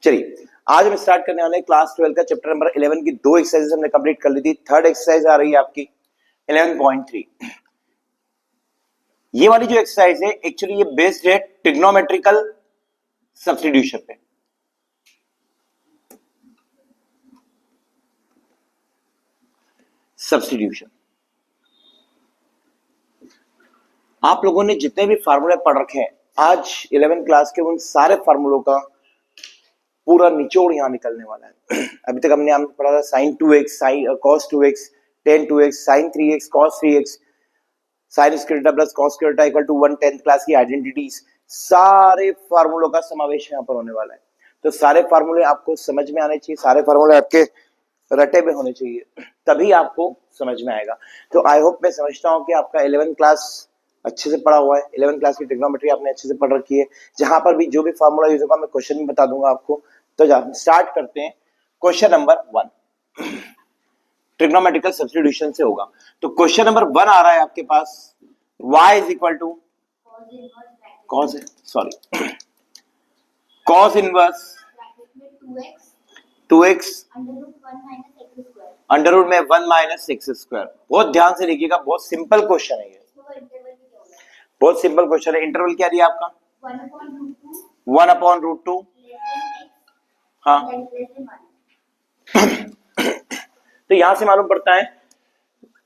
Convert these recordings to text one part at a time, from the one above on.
चलिए आज हम स्टार्ट करने वाले हैं क्लास 12 का चैप्टर नंबर 11 की दो एक्सरसाइज हमने कंप्लीट कर ली थी। थर्ड एक्सरसाइज आ रही है आपकी 11.3। ये वाली जो एक्सरसाइज है एक्चुअली ये बेस्ड है ट्रिग्नोमेट्रिकल सब्स्टिट्यूशन पे। सब्स्टिट्यूशन आप लोगों ने जितने भी फार्मूले पढ़ रखे हैं आज 11 क्लास के उन सारे फार्मूलों का पूरा निचोड़ यहां निकलने वाला है। अभी तक हमने पढ़ा था sin 2x cos 2x tan 2x sin 3x cos 3x sin square theta plus cos square theta equal to 1 10th class की आइडेंटिटीज, सारे फार्मूलों का समावेश यहां पर होने वाला है। तो सारे फार्मूले आपको समझ में आने चाहिए, सारे फार्मूले आपके रटे में होने चाहिए, तभी आपको समझ में आएगा। तो आई होप, मैं समझता हूं कि आपका 11 क्लास अच्छे से पढ़ा हुआ है। 11 क्लास की ट्रिग्नोमेट्री आपने अच्छे से पढ़ रखी है। जहां पर भी जो भी फार्मूला यूज होगा मैं क्वेश्चन भी बता दूंगा आपको। तो स्टार्ट करते हैं। क्वेश्चन नंबर 1 ट्रिग्नोमेट्रिकल सब्स्टिट्यूशन से होगा। तो क्वेश्चन नंबर 1 आ रहा है आपके पास y is equal to cos inverse 2x under root में 1 माइनस एक्स स्क्वायर। बहुत ध्यान से देखिएगा, बहुत सिंपल क्वेश्चन है ये, बहुत सिंपल क्वेश्चन है। इंटरवल क्या दिया आपका? 1/√2। हाँ तो यहां से मालूम पड़ता है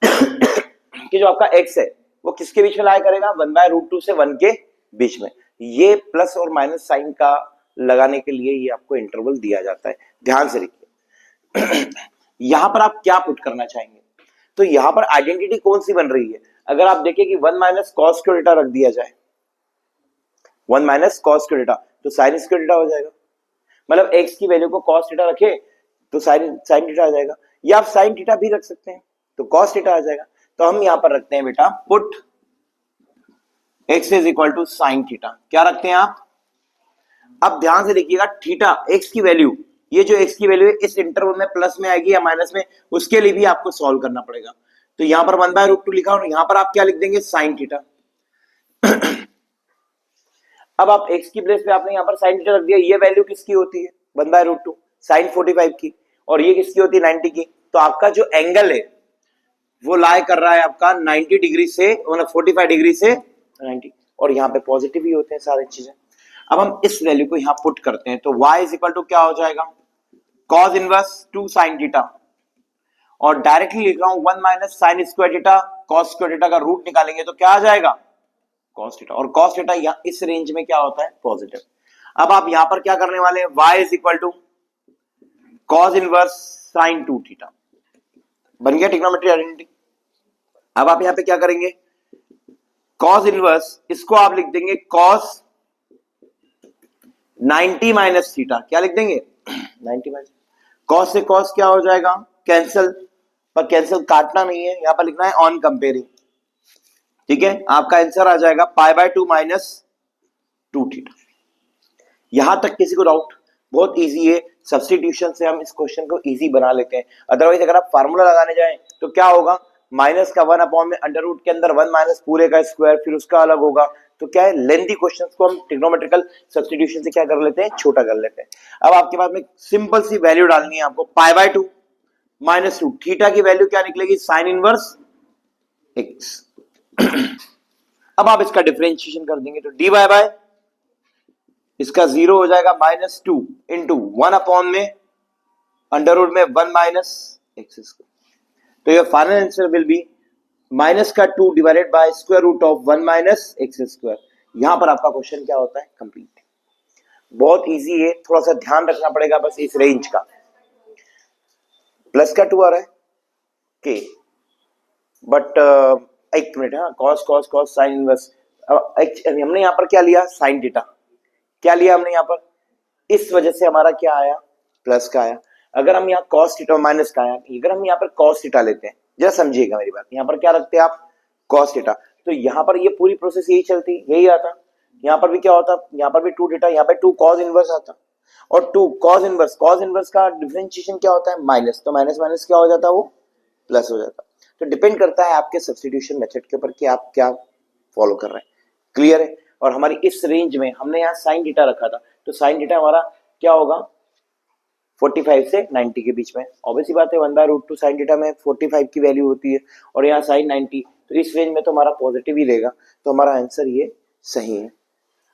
कि जो आपका x है वो किसके बीच में लाया करेगा? 1/√2 से 1 के बीच में। ये प्लस और माइनस साइन का लगाने के लिए ये आपको इंटरवल दिया जाता है। ध्यान से देखिए यहां पर आप क्या पुट करना चाहेंगे? तो यहां पर आइडेंटिटी कौन सी बन रही है? अगर आप देखें कि 1 माइनस कॉस स्क्वायर थीटा रख दिया जाए, 1 माइनस कॉस स्क्वायर थीटा तो साइन स्क्वायर थीटा हो जाएगा। मतलब x की वैल्यू को cos थीटा रखे तो साइन थीटा आ जाएगा, या आप साइन थीटा भी रख सकते हैं तो cos थीटा आ जाएगा। तो हम यहां पर रखते हैं बेटा put x is equal to sine theta. क्या रखते हैं आप? अब ध्यान से देखिएगा, थीटा x की वैल्यू, ये जो x की वैल्यू है इस इंटरवल में प्लस में आएगी या माइनस में, उसके लिए भी आपको सॉल्व करना पड़ेगा। तो यहां पर 1/√2 लिखा और यहां पर आप क्या लिख देंगे? Sine theta. अब आप x की प्लेस पे आपने यहां पर साइन थीटा रख दिया। ये वैल्यू किसकी होती है? 1/√2 साइन 45 की, और ये किसकी होती है? 90 की। तो आपका जो एंगल है वो लाई कर रहा है आपका 90 डिग्री से, मतलब 45 डिग्री से 90, और यहाँ पे पॉजिटिव ही होते हैं सारी चीजें। अब हम इस वैल्यू को यहाँ पुट करते हैं तो y इज इक्वल टू क्या हो जाएगा? cos इनवर्स 2 sin थीटा, और डायरेक्टली लिख रहा हूं 1 minus sign square theta, cos square theta का रूट निकालेंगे तो क्या आ जाएगा? cos theta. और cos थीटा यहाँ इस रेंज में क्या होता है? पॉजिटिव। अब आप यहां पर क्या करने वाले हैं? y is equal to cos inverse sin 2 theta. बन गया ट्रिग्नोमेट्री आइडेंटिटी। अब आप यहां पे क्या करेंगे? cos इनवर्स, इसको आप लिख देंगे cos 90 माइनस थीटा। क्या लिख देंगे? 90 माइनस cos से cos क्या हो जाएगा? कैंसिल, पर कैंसिल काटना नहीं है, यहां पर लिखना है ऑन कंपेयरिंग। ठीक है, आपका आंसर आ जाएगा π/2 माइनस 2 थीटा। यहां तक किसी को डाउट? बहुत इजी है, सब्स्टिट्यूशन से हम इस क्वेश्चन को इजी बना लेते हैं। अदरवाइज अगर आप फार्मूला लगाने जाएं तो क्या होगा? माइनस का 1 अपॉन में अंडर रूट के अंदर 1 माइनस पूरे का स्क्वायर, फिर उसका अलग होगा। तो क्या है, लेंथी क्वेश्चंस को हम ट्रिग्नोमेट्रिकल सब्स्टिट्यूशन से क्या कर लेते हैं? छोटा कर लेते हैं। अब आपके पास में सिंपल सी वैल्यू डालनी है आपको, π/2 माइनस 2 थीटा की वैल्यू क्या निकलेगी? Sign inverse x। अब आप इसका डिफरेंशिएशन कर देंगे तो dy बाय इसका 0 हो जाएगा -2 इंटू 1 अपॉन में अंडर रूट में 1 माइनस एक्स स्क्वायर। तो your final answer will be minus का 2 divided by square root of 1 minus x square. यहां पर आपका क्वेश्चन क्या होता है? कंप्लीट। बहुत इजी है, थोड़ा सा ध्यान रखना पड़ेगा बस इस रेंज का। प्लस का 2 आ रहा है के, बट एक मिनट, हाँ, cos cos cos sine inverse. हमने यहां पर क्या लिया? Sign theta. क्या लिया हमने यहां पर? इस वजह से हमारा क्या आया? प्लस का आया। अगर हम यहाँ cos थीटा माइनस का आया, अगर हम यहाँ पर cos थीटा लेते हैं, जरा समझिएगा मेरी बात, यहाँ पर क्या रखते हैं आप? cos theta. तो यहाँ पर ये पूरी प्रोसेस यही चलती, यही आता। यहाँ पर भी क्या होता? यहाँ पर भी 2 थीटा, यहाँ पे 2 cos इनवर्स आता, और 2 cos इनवर्स का डिफरेंशिएशन क्या होता है? माइनस। तो माइनस माइनस क्या हो जाता है? वो प्लस हो जाता। तो डिपेंड करता है आपके सब्स्टिट्यूशन मेथड के ऊपर कि आप क्या फॉलो कर रहे हैं। क्लियर है? और हमारी इस रेंज में हमने यहाँ साइन थीटा रखा था, तो साइन थीटा हमारा क्या होगा 45 से 90 के बीच में। ऑब्वियसली बात है 1/√2 साइन थीटा में 45 की वैल्यू होती है और यहाँ साइन 90, तो इस रेंज में तो हमारा पॉजिटिव ही रहेगा, तो हमारा आंसर ये सही है।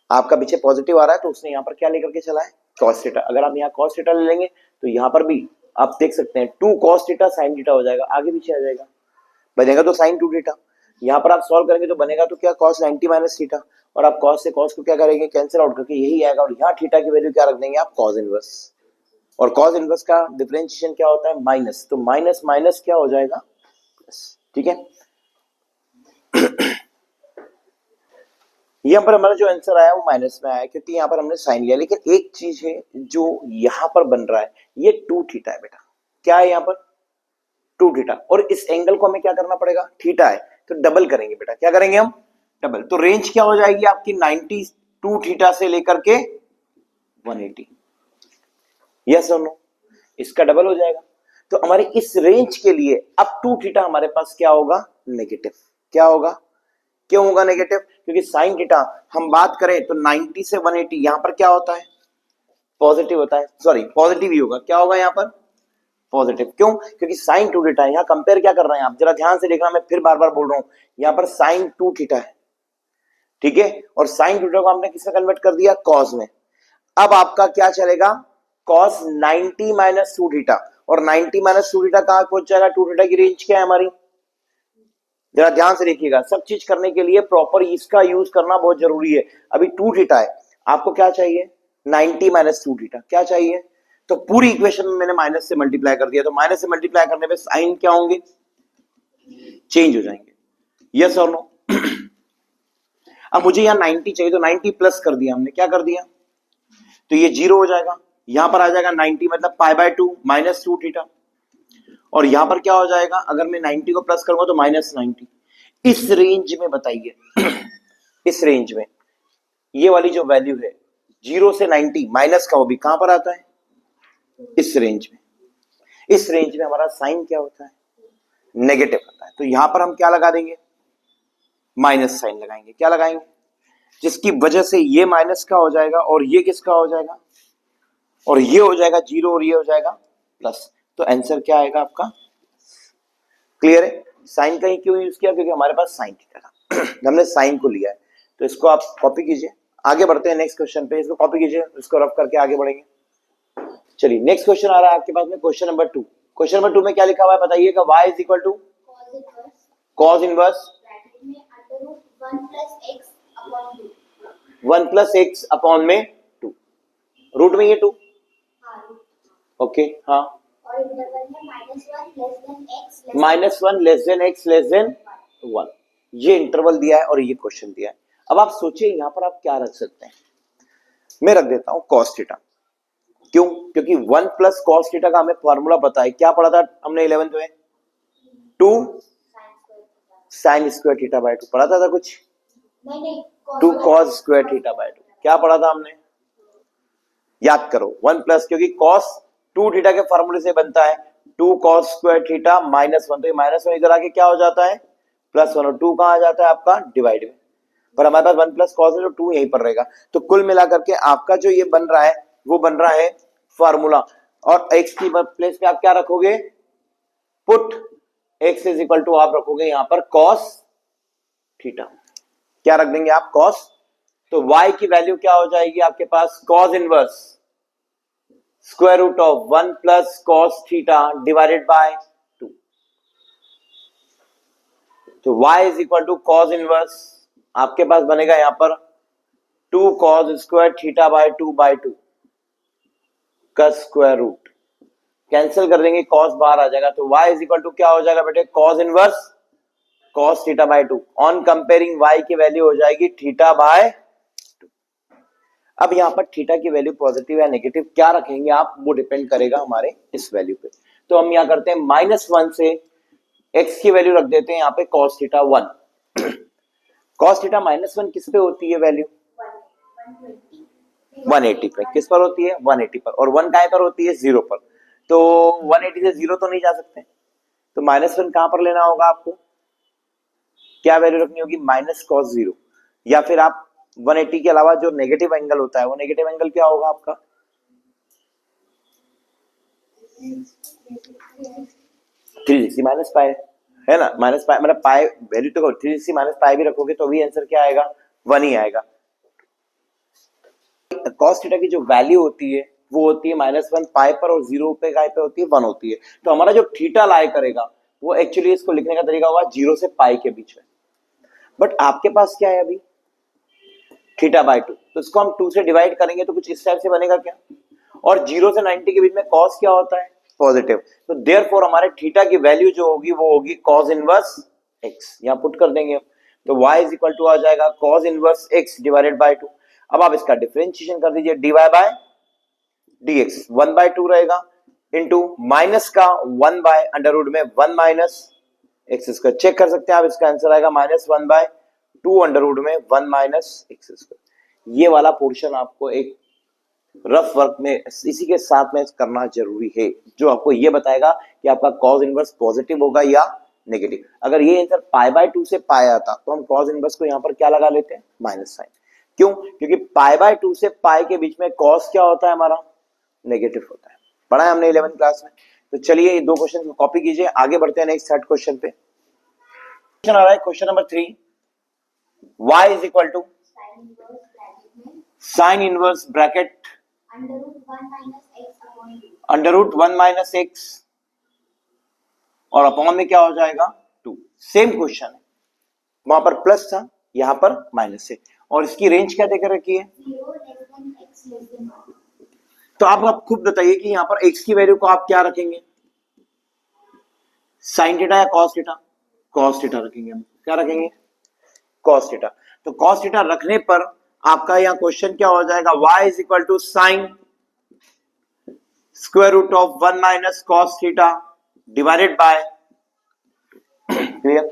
आपका पीछे पॉजिटिव आ रहा है तो उसने यहाँ पर क्या लेकर के चला है cos थीटा। अगर आप यहाँ cos थीटा ले लेंगे तो यहाँ पर भी आप देख सकते हैं 2 cos थीटा sin थीटा हो जाएगा, आगे पीछे आ जाएगा, बनेगा तो sin 2 थीटा। यहाँ पर आप सॉल्व करेंगे तो बनेगा तो क्या cos 90 माइनस थीटा, और आप cos से cos को क्या करेंगे कैंसिल आउट करके यही आएगा, और यहाँ थीटा की वैल्यू क्या रख देंगे आप cos इनवर्स, और cos इनवर्स का डिफरेंशिएशन क्या होता है माइनस, तो माइनस माइनस क्या हो जाएगा प्लस। ठीक है, यहाँ पर हमारा जो आंसर आया वो माइनस में आया क्योंकि यहाँ पर हमने साइन लिया, लेकिन एक चीज है जो यहाँ पर बन रहा है ये 2 थीटा है बेटा, क्या है यहाँ पर 2 थीटा, और इस एंगल को हमें क्या करना पड़ेगा थीटा है तो डबल करेंगे बेटा, क्या करेंगे हम डबल, तो रेंज क्या हो जाएगी आपकी 92 थीटा से लेकर के 180, यस और नो, इसका डबल हो जाएगा। तो हमारे इस रेंज के लिए अब 2 थीटा हमारे पास क्या होगा नेगेटिव, क्या होगा, क्यों होगा नेगेटिव, क्योंकि साइन थीटा हम बात करें तो 90 से 180 यहां पर क्या होता है पॉजिटिव होता है, सॉरी पॉजिटिव ही होगा, क्या होगा यहां पर पॉजिटिव, क्यों, क्योंकि साइन 2 थीटा है। यहां कंपेयर क्या कर रहे हैं आप जरा ध्यान से देखना, मैं फिर बार बार बोल रहा हूं, यहां पर साइन 2 थीटा है, ठीक है, और साइन 2 थीटा को हमने किसमें कन्वर्ट कर दिया कॉस में। अब आपका क्या चलेगा कॉस 90 माइनस 2 थीटा, और 90 माइनस 2 थीटा कहां पहुंच जाएगा, 2 थीटा की रेंज क्या है हमारी, जरा ध्यान से देखिएगा, सब चीज करने के लिए प्रॉपर इसका यूज करना बहुत जरूरी है। अभी 2 थीटा है, आपको क्या चाहिए 90 माइनस 2 थीटा, क्या चाहिए, तो पूरी इक्वेशन में मैंने माइनस से मल्टीप्लाई कर दिया, तो माइनस से मल्टीप्लाई करने पे साइन क्या होंगे चेंज हो जाएंगे, यस और नो। अब मुझे यहाँ 90 चाहिए तो 90 प्लस कर दिया हमने, क्या कर दिया, तो ये 0 हो जाएगा, यहां पर आ जाएगा 90 मतलब π/2 माइनस 2 थीटा, और यहां पर क्या हो जाएगा अगर मैं 90 को प्लस करूंगा तो माइनस 90। इस रेंज में बताइए इस रेंज में ये वाली जो वैल्यू है 0 से 90 माइनस का वो भी कहां पर आता है इस रेंज में, इस रेंज में हमारा साइन क्या होता है नेगेटिव होता है, तो यहां पर हम क्या लगा देंगे माइनस साइन लगाएंगे, क्या लगाएंगे, जिसकी वजह से ये माइनस का हो जाएगा और ये किसका हो जाएगा, और ये हो जाएगा 0 और ये हो जाएगा प्लस, तो आंसर क्या आएगा आपका क्लियर है। साइन का ही क्यों यूज किया, क्योंकि हमारे पास साइन थीटा था हमने साइन को लिया है, तो इसको आप कॉपी कीजिए, आगे बढ़ते हैं नेक्स्ट क्वेश्चन पे, इसको कॉपी कीजिए, इसको रफ करके आगे बढ़ेंगे। चलिए नेक्स्ट क्वेश्चन आ रहा है आपके पास में क्वेश्चन नंबर 2। क्वेश्चन नंबर 2 में क्या लिखा हुआ है बताइएगा, y is equal to cos inverse 1 plus x upon में 2, रूट में ये 2, ओके हाँ, -1 less than x less than 1, ये इंटरवल दिया है और ये क्वेश्चन दिया है। अब आप सोचिए यहां पर आप क्या रख सकते हैं, मैं रख देता हूं cos थीटा, क्यों, क्योंकि 1 प्लस cos थीटा का हमें फॉर्मूला पता है, क्या पढ़ा था हमने 11th में 2 sin स्क्वायर थीटा बाय 2 पढ़ा था कुछ, 2 cos स्क्वायर थीटा बाय 2 क्या पढ़ा था हमने, याद करो 1 प्लस, क्योंकि cos 2 थीटा के फॉर्मूले से बनता है 2 cos स्क्वायर थीटा -1, तो ये -1 इधर आके क्या हो जाता है +1, और 2 कहां आ जाता है आपका डिवाइड में, पर हमारे पास 1 प्लस cos है तो 2 यहीं पर रहेगा, तो कुल मिलाकर के आपका जो ये बन रहा है वो बन रहा है फॉर्मूला, और x की प्लेस पे आप क्या रखोगे put x is equal to आप रखोगे यहां पर cos थीटा, क्या रख देंगे आप cos, तो y की वैल्यू क्या हो जाएगी आपके पास cos inverse square root of 1 plus cos theta divided by 2, तो y is equal to cos inverse आपके पास बनेगा यहां पर 2 cos स्क्वायर थीटा बाय 2 का स्क्वायर रूट, कैंसिल कर देंगे cos बाहर आ जाएगा, तो y इज इक्वल टू क्या हो जाएगा बेटे cos inverse cos theta by 2, on comparing y की वैल्यू हो जाएगी थीटा बाय 2। अब यहां पर थीटा की वैल्यू पॉजिटिव या नेगेटिव क्या रखेंगे आप, वो डिपेंड करेगा हमारे इस वैल्यू पे, तो हम यहां करते हैं -1 से x की वैल्यू रख देते हैं यहां पे cos थीटा 1 cos थीटा -1 किस पे होती है वैल्यू 180 पे, किस पर होती है 180 पर, और 1 कहां पर होती है 0 पर, तो 180 से 0 तो नहीं जा सकते, तो -1 कहां पर लेना होगा आपको, क्या वैल्यू रखनी होगी -cos 0, या फिर आप 180 के अलावा जो नेगेटिव एंगल होता है वो नेगेटिव एंगल क्या होगा आपका 360 माइनस पाई है ना, माइनस पाई मतलब पाई वैल्यू तो 360 माइनस पाई भी रखोगे तो भी आंसर क्या आएगा, 1 ही आएगा। कॉस थीटा की जो वैल्यू होती है वो होती है -1 पाई पर, और 0 पे काय पे होती है 1 होती है। तो हमारा जो थीटा लाई करेगा वो एक्चुअली इसको लिखने का तरीका होगा 0 से पाई के बीच में। बट आपके पास क्या है अभी, थीटा बाय 2, तो इसको हम 2 से डिवाइड करेंगे तो कुछ इस टाइप से बनेगा क्या, और 0 से 90 के बीच में कॉस क्या होता है, पॉजिटिव। तो देयरफॉर हमारे थीटा की वैल्यू जो होगी वो होगी कॉस इनवर्स x, यहां पुट कर देंगे। तो y इज इक्वल टू आ जाएगा cos inverse x divided by 2। अब आप इसका डिफरेंशिएशन कर दीजिए, dy बाय dx 1 बाय 2 रहेगा, इंटू माइनस का 1 बाय अंडर रूट में 1 माइनस एक्स स्क्वायर। चेक कर सकते हैं आप, इसका आंसर आएगा -1 बाय 2 अंडर रूट में 1 माइनस एक्स स्क्वायर। ये वाला पोर्शन आपको एक रफ वर्क में इसी के साथ में करना जरूरी है, जो आपको ये बताएगा कि आपका कॉस इनवर्स पॉजिटिव होगा या नेगेटिव। अगर ये आंसर पाई बाय 2 से पाई आता तो हम कॉस इनवर्स को यहाँ पर क्या लगा लेते हैं, माइनस साइन। क्यों, क्योंकि पाई बाय 2 से पाई के बीच में कॉस क्या होता है हमारा, नेगेटिव होता है। पढ़ा है हमने 11th क्लास में। तो चलिए ये दो क्वेश्चन को कॉपी कीजिए, आगे बढ़ते हैं नेक्स्ट थर्ड क्वेश्चन पे। क्वेश्चन आ रहा है question number 3, y is equal to sine inverse bracket under root 1 minus x और अपॉन में क्या हो जाएगा 2। सेम क्वेश्चन है, वहां पर प्लस था यहां पर माइनस है, और इसकी रेंज क्या देकर रखी है, तो आप खुद बताइए कि यहां पर x की वैल्यू को आप क्या रखेंगे, साइन थीटा या कॉस थीटा, कॉस थीटा रखेंगे हम। क्या रखेंगे, कॉस थीटा। तो कॉस थीटा रखने पर आपका यहां क्वेश्चन क्या हो जाएगा, y is equal to sine square root of 1 minus cos theta divided by, clear,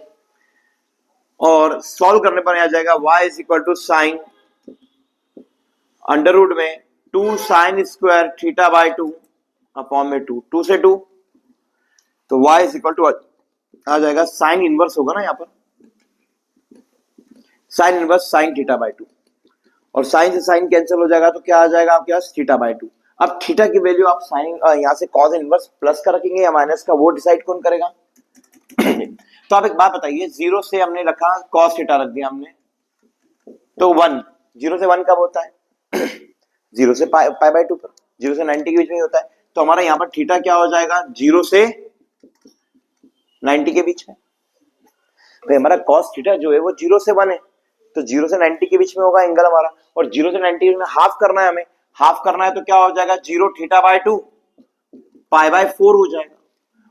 और सॉल्व करने पर आ जाएगा y is equal to sine under root में 2 sine square theta by 2 upon में 2 से 2, तो y इज इक्वल टू आ जाएगा साइन इनवर्स होगा ना यहाँ पर, sign inverse sine theta by 2, और साइन से साइन कैंसिल हो जाएगा तो क्या आ जाएगा आपके पास, थीटा बाय 2। अब थीटा की वैल्यू आप साइन यहाँ से कॉस इनवर्स प्लस का रखेंगे या माइनस का, वो डिसाइड कौन करेगा। तो आप एक बात बताइए, 0 से हमने रखा कॉस थीटा रख दिया हमने, तो 1, 0 से 1 कब होता है 0 से पाई बाय 2 पर, 0 से 90 के बीच में होता है। तो हमारा यहाँ पर थीटा क्या हो जाएगा, 0 से 90 के बीच में। तो हमारा कॉस थीटा जो है वो 0 से 1 है, तो 0 से 90 के बीच में होगा एंगल हमारा, और 0 से 90 में हाफ करना है हमें, हाफ करना है तो क्या हो जाएगा 0 थीटा बाय 2 पाई बाय 4 हो जाएगा।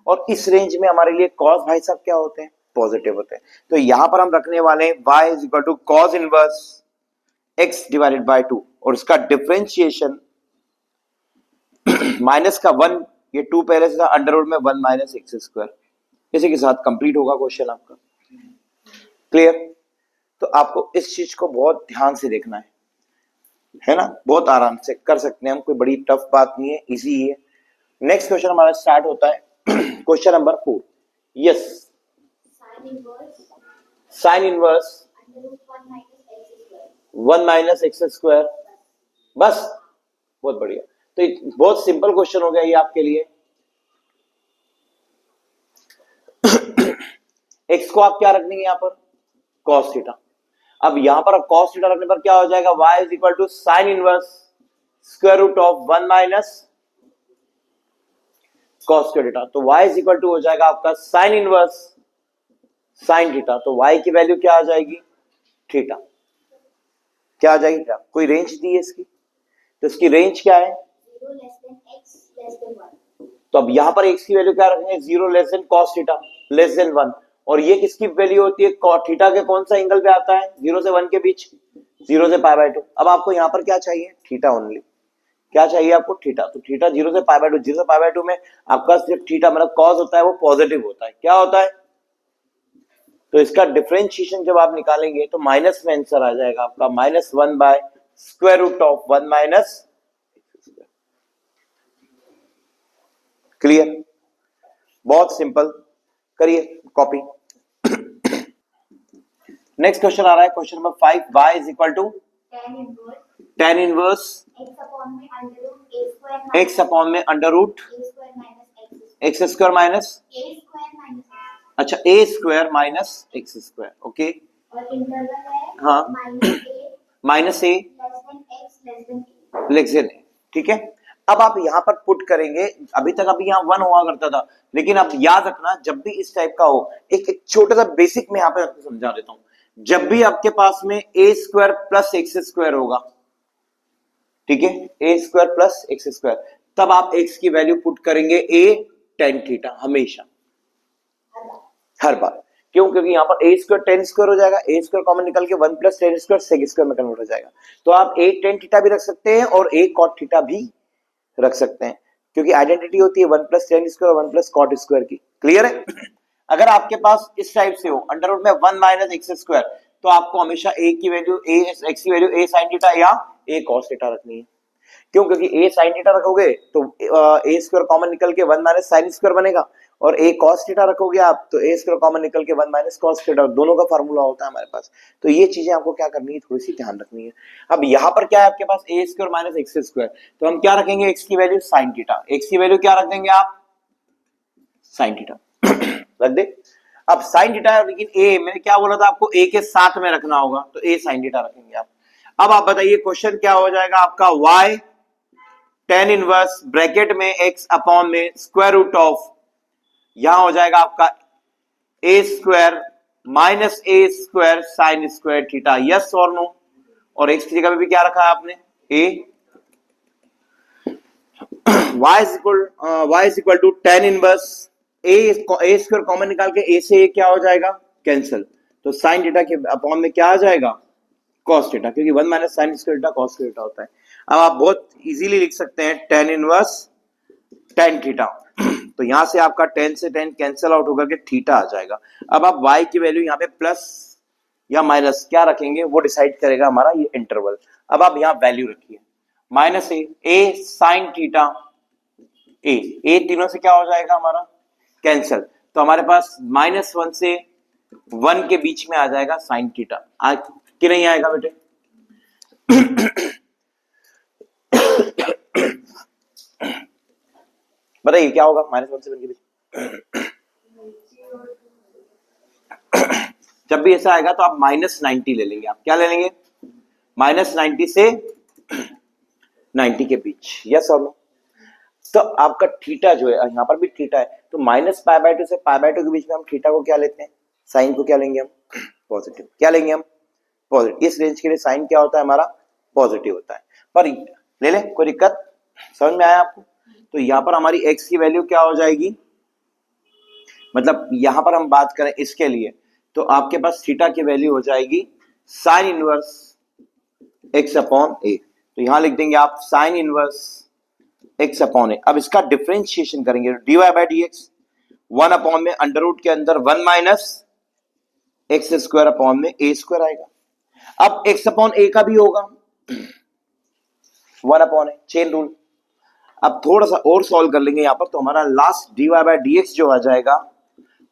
और इस रेंज में हमारे लिए कॉस भाई साहब क्या होते हैं, पॉजिटिव होते हैं। तो यहां पर हम रखने वाले हैं y is equal to cos inverse x divided by 2, और इसका डिफरेंशिएशन माइनस का 1, ये 2 पहले से था, अंडर रूट में 1 माइनस एक्स स्क्वायर। इसी के साथ कंप्लीट होगा क्वेश्चन आपका, क्लियर। तो आपको इस चीज को बहुत ध्यान से देखना है ना, बहुत आराम से कर सकते हैं हम, कोई बड़ी टफ बात नहीं है, इजी ही है। नेक्स्ट क्वेश्चन हमारा स्टार्ट होता है question number 4, yes, sign inverse 1 minus x square, बस, बहुत बढ़िया। तो बहुत सिंपल क्वेश्चन हो गया ये आपके लिए। एक्स को आप क्या रखेंगे यहाँ पर, कॉस थीटा। अब यहां पर कॉस थीटा रखने पर क्या हो जाएगा, y is equal to sine inverse square root of 1 minus cos square theta. तो y इज इक्वल टू हो जाएगा आपका साइन इनवर्स साइन थीटा। तो y की वैल्यू क्या आ जाएगी, थीटा। क्या आ जाएगी, थीटा। कोई रेंज दी है इसकी, तो इसकी रेंज क्या है, 0 x <1। तो अब यहां पर x की वैल्यू क्या रखेंगे, 0 less then cos theta less than 1। और ये किसकी वैल्यू होती है, थीटा के कौन सा एंगल पे आता है, 0 से 1 के बीच, 0 से पाई बाय 2। अब आपको यहां पर क्या चाहिए, थीटा ओनली। क्या चाहिए आपको, थीटा। तो थीटा 0 से पाई बाय 2, 0 से पाई बाय 2 में आपका सिर्फ थीटा मतलब कॉस होता है वो पॉजिटिव होता है। क्या होता है, तो इसका डिफरेंशिएशन जब आप निकालेंगे तो माइनस में आंसर आ जाएगा आपका -1 by square root of 1 minus. Clear, बहुत सिंपल, करिए कॉपी। नेक्स्ट क्वेश्चन आ रहा है question number 5, y is equal to tan inverse x upon में under root x square minus, A square minus x अच्छा A square minus x square, okay और interval है हाँ minus a -a less than लेक्सेन, ठीक है। अब आप यहाँ पर पुट करेंगे, अभी तक अभी यहाँ 1 हुआ करता था, लेकिन अब याद रखना जब भी इस टाइप का हो, एक छोटा सा बेसिक में यहाँ पे आपको समझा देता हूँ। जब भी आपके पास में A square plus x square होगा, ठीक है, ए स्क्वायर प्लस एक्स स्क्वायर, तब आप एक्स की वैल्यू पुट करेंगे ए टेन थीटा, हमेशा, हर बार। क्यों? क्योंकि यहाँ पर ए स्क्वायर टेन स्क्वायर हो जाएगा, ए स्क्वायर कॉमन निकल के 1 plus tan square sec square में कन्वर्ट हो जाएगा। तो आप ए टेन थीटा भी रख सकते हैं और ए कॉट थीटा भी रख सकते हैं, क्योंकि आइडेंटिटी होती है 1 प्लस टेन स्क्वायर और 1 प्लस कॉट स्क्वायर की। क्लियर है? अगर आपके पास इस टाइप से हो अंडर रूट में 1 माइनस एक्स स्क्वायर, तो आपको हमेशा ए की वैल्यू ए एक्स की वैल्यू ए साइन थीटा या ए कॉस थीटा रखनी है। क्यों? क्योंकि ए साइन थीटा रखोगे तो ए स्क्वायर कॉमन निकल के 1 माइनस साइन स्क्वायर बनेगा, और ए कॉस थीटा रखोगे आप तो ए स्क्वायर कॉमन निकल के 1 माइनस कॉस थीटा, दोनों का फार्मूला होता है हमारे पास। तो ये चीजें आपको क्या करनी है, थोड़ी सी ध्यान रखनी है। अब यहाँ पर क्या है आपके पास ए स्क्वायर माइनस एक्स स्क्वायर, तो हम क्या रखेंगे, एक्स की वैल्यू साइन थीटा, एक्स की वैल्यू क्या रख देंगे आप, साइन थीटा रख दे। अब साइन थीटा है, लेकिन ए मैंने क्या बोला था आपको, ए के साथ में रखना होगा, तो ए साइन थीटा रखेंगे आप। अब आप बताइए क्वेश्चन क्या हो जाएगा आपका, y टेन इनवर्स ब्रैकेट में x अपॉन में स्क्वायर रूट ऑफ, यहां हो जाएगा आपका A square minus A square sine square theta, yes और नो। और x की जगह पे भी क्या रखा है आपने, a, y is equal to tan inverse a square common निकाल के a से a क्या हो जाएगा, कैंसिल, तो साइन थीटा के अपॉन में क्या आ जाएगा, कॉस थीटा, क्योंकि 1 minus sign square theta cos theta होता है। अब आप बहुत इजीली लिख सकते हैं टेन इनवर्स टेन थीटा, तो यहां से आपका 10 से 10 कैंसिल आउट होकर के थीटा आ जाएगा। अब आप y की वैल्यू यहाँ पे प्लस या माइनस क्या रखेंगे, वो डिसाइड करेगा हमारा ये इंटरवल। अब आप यहाँ वैल्यू रखिए, माइनस ए साइन थीटा, ए तीनों से क्या हो जाएगा हमारा, कैंसिल, तो हमारे पास -1 से 1 के बीच में आ जाएगा साइन थीटा, कि नहीं आएगा बेटे? बताइए क्या होगा -1 से 1 के बीच? जब भी ऐसा आएगा तो आप -90 ले लेंगे, आप क्या ले लेंगे, -90 से 90 के बीच, यस और नो। तो आपका थीटा जो है, यहाँ पर भी थीटा है, तो -π/2 से π/2 के बीच में हम थीटा को क्या लेते हैं, साइन को क्या लेंगे हम, पॉजिटिव, क्या लेंगे हम, पॉजिटिव। इस रेंज के लिए साइन क्या होता है हमारा, पॉजिटिव होता है। पर ले ले, कोई दिक्कत, समझ में आया आपको? तो यहाँ पर हमारी x की वैल्यू क्या हो जाएगी, मतलब यहां पर हम बात करें इसके लिए, तो आपके पास थीटा की वैल्यू हो जाएगी साइन इनवर्स x अपॉन ए, तो यहां लिख देंगे आप साइन इनवर्स x अपॉन ए। अब इसका डिफरेंशिएशन करेंगे, dy by D x, 1 upon में अंडर रूट के अंदर 1 माइनस एक्स स्क्वायर अपॉन में ए स्क्वायर आएगा। अब x अपॉन ए का भी होगा 1 अपॉन ए, चेन रूल। अब थोड़ा सा और सॉल्व कर लेंगे यहाँ पर, तो हमारा last dy by D x जो आ जाएगा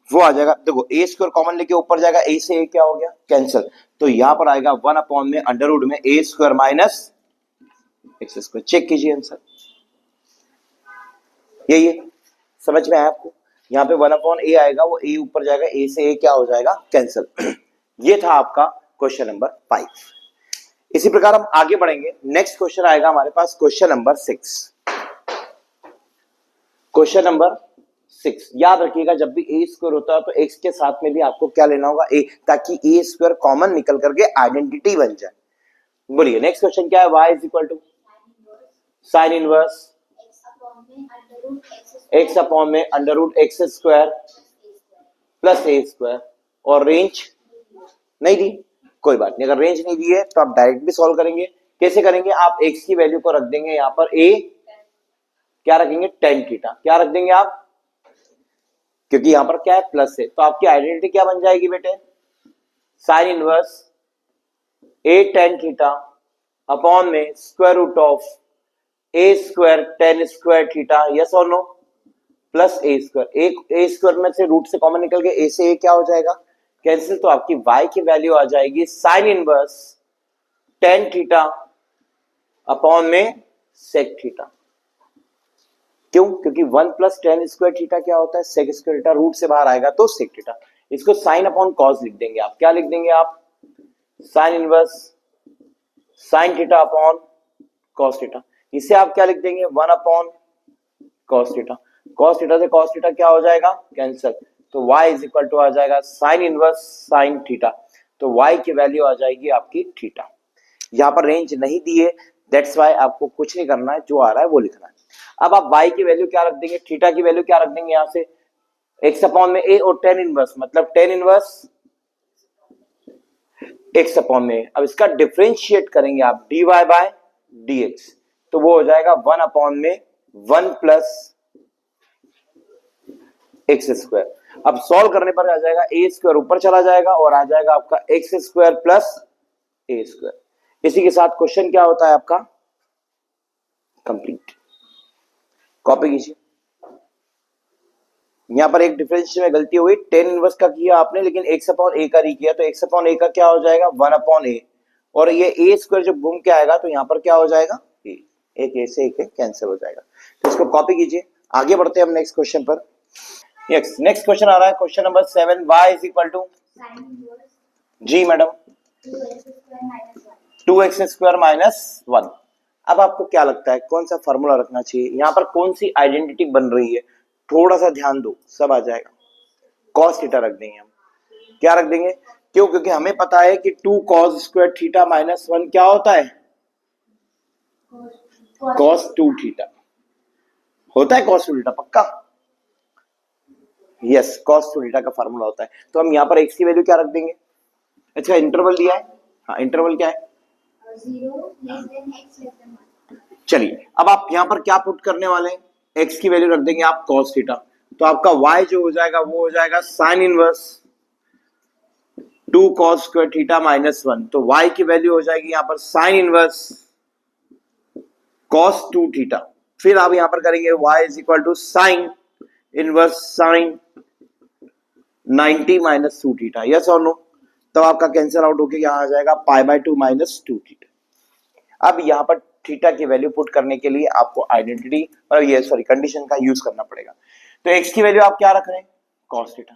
वो आ जाएगा, देखो ए स्क्वायर कॉमन लेके ऊपर जाएगा, ए से ए क्या हो गया, कैंसिल, तो यहां पर आएगा 1 अपॉन में अंडर रूट में A square minus x square. Check कीजिए आंसर, यही है, समझ में आया आपको? यहाँ पे 1 अपॉन ए आएगा, वो ए ऊपर जाएगा, ए से ए क्या हो जाएगा, कैंसिल। ये था आपका क्वेश्चन नंबर 5। इसी प्रकार हम आगे बढ़ेंगे, नेक्स्ट क्वेश्चन आएगा हमारे पास क्वेश्चन नंबर 6। क्वेश्चन नंबर 6 याद रखिएगा, जब भी ए स्क्वायर होता है तो एक्स के साथ में भी आपको क्या लेना होगा, ए, ताकि ए स्क्वायर कॉमन निकल करके आइडेंटिटी बन जाए। बोलिए नेक्स्ट क्वेश्चन क्या है, y is equal to sine inverse x upon में under root x square plus ए स्क्वायर, और रेंज नहीं दी, कोई बात नहीं, अगर रेंज नहीं दी है तो आप डायरेक्ट भी सॉल्व करेंगे। कैसे करेंगे, आप x की वैल्यू को रख देंगे यहाँ पर a, क्या रखेंगे, टेन थीटा, क्या रख देंगे आप, क्योंकि यहां पर क्या है, प्लस है, तो आपकी आइडेंटिटी क्या बन जाएगी बेटे, sine inverse a tan theta upon में square root of a square tan square theta, yes और नो, प्लस ए स्क्वायर, एक ए स्क्वायर में से रूट से कॉमन निकल के ए से ए क्या हो जाएगा, कैंसिल, तो आपकी y की वैल्यू आ जाएगी sine inverse tan theta upon में सेक थीटा। क्यों? क्योंकि 1 प्लस टेन स्क्वायर थीटा क्या होता है? सेक स्क्वायर थीटा, रूट से बाहर आएगा तो सेक थीटा। इसको साइन अपॉन कॉस लिख देंगे आप। क्या लिख देंगे आप? Sign inverse sine theta upon cos theta. इसे आप क्या लिख देंगे? 1 upon cos theta. Cos theta से कॉस थीटा क्या हो जाएगा? कैंसिल। तो y इज इक्वल टू आ जाएगा साइन इनवर्स साइन थीटा। तो y की वैल्यू आ जाएगी आपकी थीटा। यहां पर रेंज नहीं दी है, दैट्स वाई आपको कुछ नहीं करना है, जो आ रहा है वो लिखना है। अब आप y की वैल्यू क्या रख देंगे? थीटा की वैल्यू क्या रख देंगे? यहां से x अपॉन में a और टेन इनवर्स, मतलब टेन इनवर्स x अपॉन में। अब इसका डिफरेंशिएट करेंगे आप dy बाय dx, तो वो हो जाएगा 1 अपॉन में 1 प्लस एक्स स्क्वायर। अब सॉल्व करने पर आ जाएगा ए स्क्वायर ऊपर चला जाएगा और आ जाएगा आपका एक्स स्क्वायर प्लस ए स्क्वायर। इसी के साथ क्वेश्चन क्या होता है आपका? कंप्लीट। कॉपी कीजिए। यहां पर एक डिफरेंशिएशन में गलती हुई, टेन इनवर्स का किया आपने लेकिन एक्स अपॉन ए का नहीं किया, तो एक्स अपॉन ए का क्या हो जाएगा? 1 अपॉन ए, और ये ए स्क्वायर जब घूम के आएगा तो यहां पर क्या हो जाएगा? एक ए से एक कैंसिल हो जाएगा। तो इसको कॉपी कीजिए। आगे बढ़ते हैं हम नेक्स्ट क्वेश्चन पर। नेक्स्ट क्वेश्चन आ रहा है, question number 7। y is equal to, sine inverse जी madam, 2x square minus 1। 2x square minus 1। अब आपको क्या लगता है कौन सा फॉर्मूला रखना चाहिए? यहाँ पर कौन सी आइडेंटिटी बन रही है? थोड़ा सा ध्यान दो, सब आ जाएगा। कॉस थीटा रख देंगे हम। क्या रख देंगे? क्यों? क्योंकि हमें पता है कि 2 कॉस स्क्वायर थीटा माइनस 1 क्या होता है? कॉस 2 थीटा होता है। कॉस 2 थीटा पक्का? यस, कॉस 2 थीटा का फॉर्मूला होता है। तो हम यहाँ पर x की वैल्यू क्या रख देंगे? अच्छा, इंटरवल दिया है। हाँ, इंटरवल क्या है? 0 less then x less than 1। चलिए, अब आप यहां पर क्या पुट करने वाले हैं? x की वैल्यू रख देंगे आप cos थीटा। तो आपका y जो हो जाएगा वो हो जाएगा sine inverse 2 cos square theta minus 1। तो y की वैल्यू हो जाएगी यहां पर साइन इनवर्स cos 2 थीटा। फिर आप यहां पर करेंगे y is equal to sine inverse sine 90 minus 2 theta. Yes और नो? तो आपका कैंसिल आउट होके यहां आ जाएगा पाई बाय 2 माइनस 2 थीटा। अब यहां पर थीटा की वैल्यू पुट करने के लिए आपको आइडेंटिटी और ये सॉरी कंडीशन का यूज करना पड़ेगा। तो x की वैल्यू आप क्या रख रहे हैं? cos theta.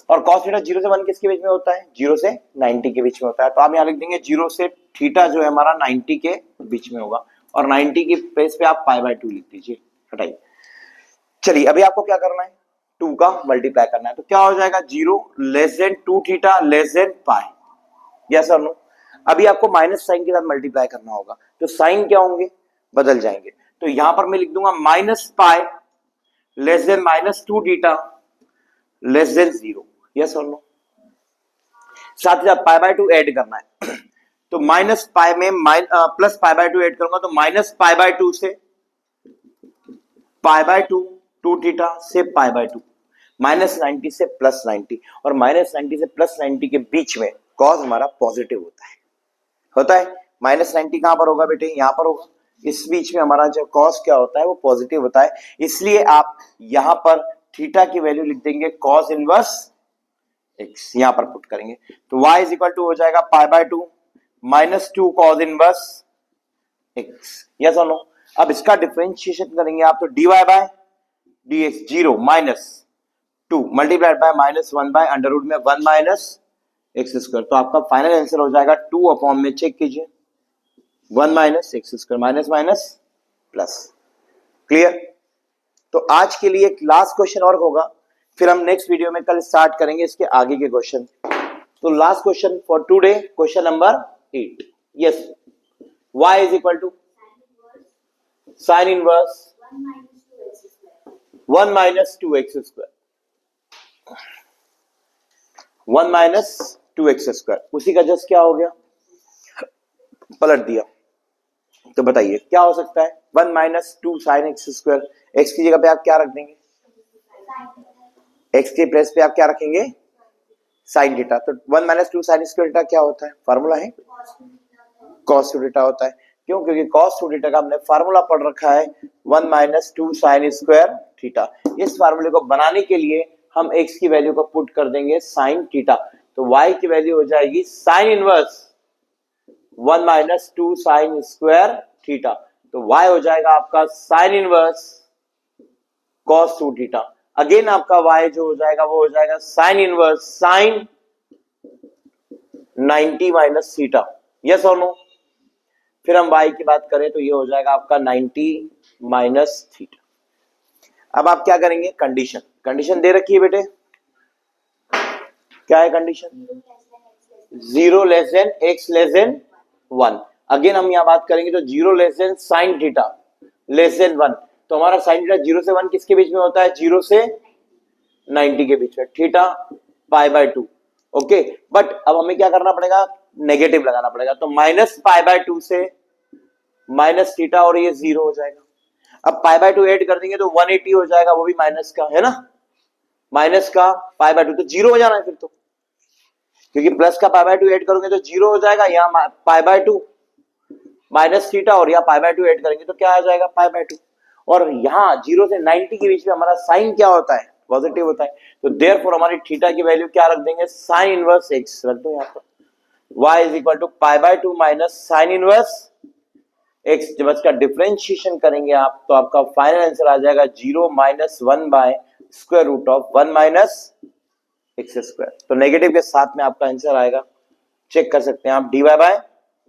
और cos थीटा 0 से 1 किसके बीच में होता है? 0 से 90 के बीच में होता है। तो आप यहां लिख देंगे 0 से थीटा जो है हमारा 90 के बीच में होगा, और 90 की प्लेस पे आप पाई बाय 2 लिख दीजिए। हटाइए। चलिए, अभी आपको क्या करना है? 2 का मल्टीप्लाई करना है। तो क्या हो जाएगा? 0 less than 2 theta less than pi. Yes और नो? अभी आपको माइनस साइन के साथ मल्टीप्लाई करना होगा, तो साइन क्या होंगे? बदल जाएंगे। तो यहां पर मैं लिख दूंगा minus pi less than minus 2 theta less then 0। Yes और नो? साथ ही साथ पाई बाय 2 ऐड करना है। तो माइनस पाई में प्लस पाई बाय 2 ऐड करूंगा, तो माइनस पाई बाय 2 से पाई बाय 2, 2 थीटा से पाई बाय 2, माइनस 90 से प्लस 90, और माइनस 90 से प्लस 90 के बीच में कॉस हमारा पॉजिटिव होता है। माइनस 90 कहां पर होगा बेटे? यहां पर होगा। इस बीच में हमारा जो कॉस क्या होता है वो पॉजिटिव होता है। इसलिए आप यहां पर थीटा की वैल्यू लिख देंगे कॉस इनवर्स एक्स, यहां पर पुट करेंगे। तो y इज इक्वल टू हो जाएगा pi by 2 minus 2 cos inverse x. Yes और नो? अब इसका डिफरेंशिएशन करेंगे आप, तो dy by dx 0 minus 2 multiplied by minus 1 by under root में 1 माइनस एक्स स्क्वायर। तो आपका फाइनल आंसर हो जाएगा 2 अपॉन में, चेक कीजिए, 1 minus x square, minus minus plus. Clear? तो आज के लिए एक लास्ट क्वेश्चन और होगा, फिर हम नेक्स्ट वीडियो में कल स्टार्ट करेंगे इसके आगे के क्वेश्चन। तो last question for today, question number 8। Yes, y is equal to sine inverse 1 minus 2 x square, 1 minus 2 x square. उसी का जस्ट क्या हो गया? पलट दिया। तो बताइए क्या हो सकता है? 1 minus 2 sine x square. X की जगह पे आप क्या रख देंगे? एक्स के प्लेस पे आप क्या रखेंगे? Sine theta. तो 1 माइनस 2 साइन स्क्वायर थीटा क्या होता है? फार्मूला है cos 2 थीटा होता है। क्यों? क्योंकि cos 2 थीटा का हमने फार्मूला पढ़ रखा है 1 माइनस 2 साइन स्क्वायर थीटा। इस फार्मूले को बनाने के लिए हम x की वैल्यू को पुट कर देंगे साइन थीटा। तो y की वैल्यू हो जाएगी sign inverse 1 minus 2 sine square theta. तो y हो जाएगा आपका sine inverse cos 2 theta. Again आपका y जो हो जाएगा वो हो जाएगा sign inverse sine 90 minus theta. Yes और नो? फिर हम y की बात करें तो ये हो जाएगा आपका 90 माइनस थीटा। अब आप क्या करेंगे, कंडीशन, कंडीशन दे रखी है बेटे, क्या है condition? 0 less then x less than 1। Again हम यहां बात करेंगे तो 0 less then sine theta less than 1। तो हमारा साइन थीटा 0 से 1 किसके बीच में होता है? 0 से 90 के बीच में, theta pi by 2। Okay, but अब हमें क्या करना पड़ेगा, नेगेटिव लगाना पड़ेगा। तो माइनस पाई बाय 2 से माइनस थीटा और ये 0 हो जाएगा। अब पाई बाय 2 ऐड कर देंगे तो 180 हो जाएगा, वो भी माइनस का है ना, माइनस का पाई बाय 2 तो 0 हो जाना है फिर तो, क्योंकि प्लस का पाई बाय 2 ऐड करोगे तो 0 हो जाएगा। यहाँ पाई बाय 2 माइनस थीटा और यहाँ पाई बाय 2 ऐड करेंगे तो क्या आ जाएगा, पाई बाय 2। और यहाँ 0 से 90 के बीच में हमारा साइन क्या होता है, पॉजिटिव होता है। तो देयरफॉर हमारी थीटा की वैल्यू क्या रख देंगे, साइन इनवर्स x रख दो यहाँ पर। y is equal to pi by 2 minus sine inverse x। जब इसका डिफरेंशिएशन करेंगे आप तो आपका फाइनल आंसर आ जाएगा 0 minus 1 by square root of 1 minus x square. तो नेगेटिव के साथ में आपका आंसर आएगा, चेक कर सकते हैं आप, dy by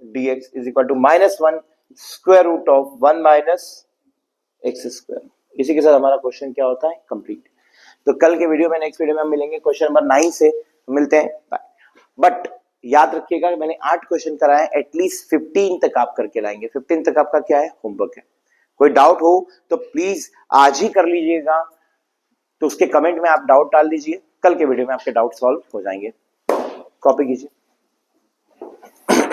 dx is equal to minus 1 square root of 1 minus x square. इसी के साथ हमारा क्वेश्चन क्या होता है, कंप्लीट। तो कल के वीडियो में, नेक्स्ट वीडियो में हम मिलेंगे क्वेश्चन नंबर 9 से, मिलते हैं, बाय। बट याद रखिएगा मैंने 8 क्वेश्चन कराए, एटलीस्ट 15 तक आप करके लाएंगे। 15 तक आपका क्या है, होमवर्क है। कोई डाउट हो तो प्लीज आज ही कर लीजिएगा, तो उसके कमेंट में आप डाउट डाल दीजिए, कल के वीडियो में आपके डाउट सॉल्व हो जाएंगे। कॉपी कीजिए।